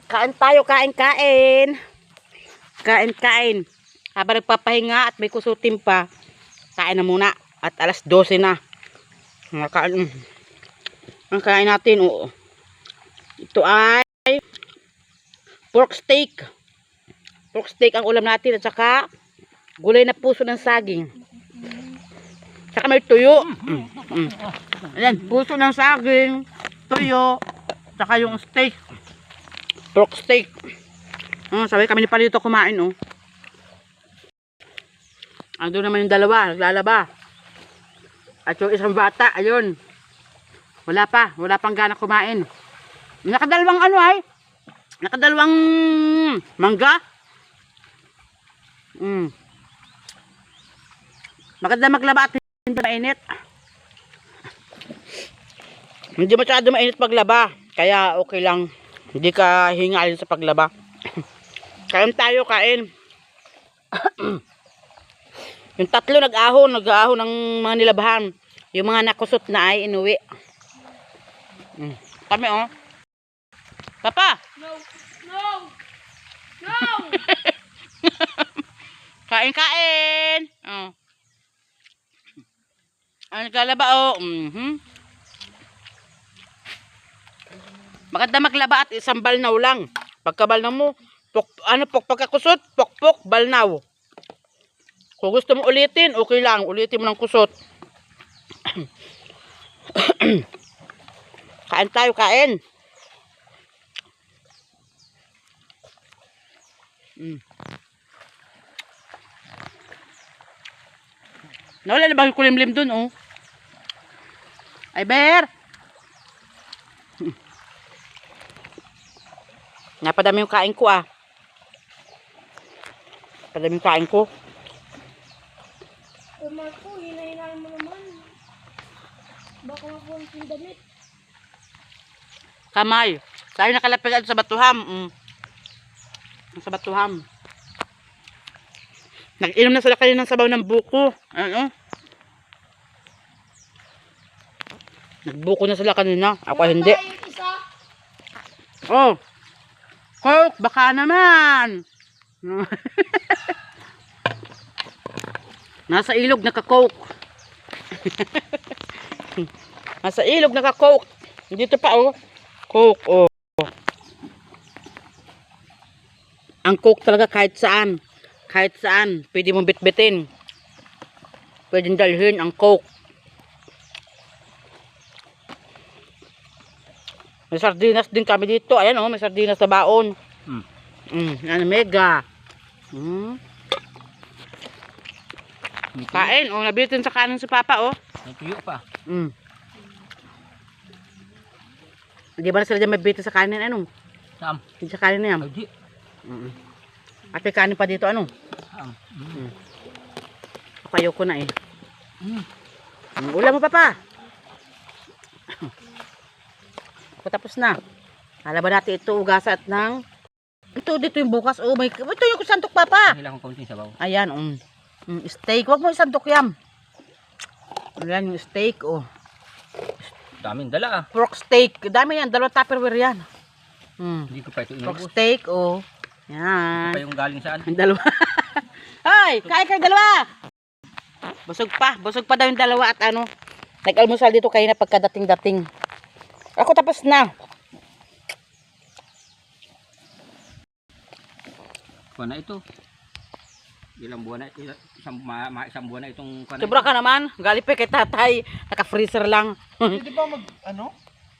Kain tayo, kain. Kain. Habang nagpapahinga at may kusutin pa, kain na muna. At alas 12 na. Ang kain natin, oo. Ito ay pork steak. Pork steak ang ulam natin at saka gulay na puso ng saging. Saka may tuyo. Ayan, puso ng saging, tuyo, saka yung steak. Pork steak. Sabay kami ni Palito kumain, oh. Ando naman yung dalawa, naglalaba. At yung isang bata, ayun. Wala pang gana kumain. Nakadalawang nakadalawang mangga. Maganda maglaba at hindi mainit. Hindi masyado mainit paglaba, kaya okay lang. Hindi ka hingalin sa paglaba. Kain tayo, kain. Yung tatlo nag-ahon ng mga nilabahan. Yung mga nakusot na ay inuwi. Kami, oh. Papa! No! Kain! Oh. Ang naglalaba, oh. Maganda maglaba at isang balnaw lang. Pagkabalnaw mo, pagkakusot, pokpok, balnaw. Kung gusto mo ulitin, okay lang. Ulitin mo ng kusot. Kain tayo, kain. Nawala na ba yung kulimlim dun, oh? Ay, Ber! Napadami yung kain ko, ah. Napadami yung kain ko. Marco, hinahinaan mo naman. Baka mapulang yung damit. Kamay. Tayo nakalapit sa batuham. Sa batuham. Nag-inom na sila kanina ng sabaw ng buko. Ano? Nagbuko na sila kanina. Ako hindi. Oh. Coke, baka naman. Nasa ilog naka-coke. Nasa ilog naka-coke. Dito pa, oh. Coke, oh. Ang coke talaga kahit saan. Kahit saan. Pwede mong bitbitin. Pwede dalhin ang coke. May sardinas din kami dito. Ayan, oh. May sardinas sa baon. Ano, mega. Kain, oh. Nabitin sa kanin si Papa, oh. May tuyo pa. Di ba na sila dyan mabitin sa kanin, ano? Saan? Sa kanin na yan. Hindi. At may kanin pa dito, ano? Saan? Ayoko na, eh. Ulam mo, Papa. Ako tapos na. Halaban natin ito, ugasa at ng... Ito, dito yung bukas. Oh, may... Ito yung santok, Papa. Hila kong kaunting sabaw. Ayan, steak. Huwag mo isantok yan. Ayan yung steak, oh. Daming dala, ah. Pork steak. Dami yan. 2 Tupperware yan. Hindi ko pa ito Pork inubos. steak, oh. Ito Yan. pa yung galing saan? Ang 2. Hoy, kain kayo 2. Busog pa daw yung 2 at ano. Nag-almusal dito kayo na pagkadating-dating. Ako tapos na. Kuha na ito. Ilang buwan na, isang buwan na itong kuha na Sobra ka naman. Galing pa kay tatay. Naka-freezer lang. Hindi ba ano?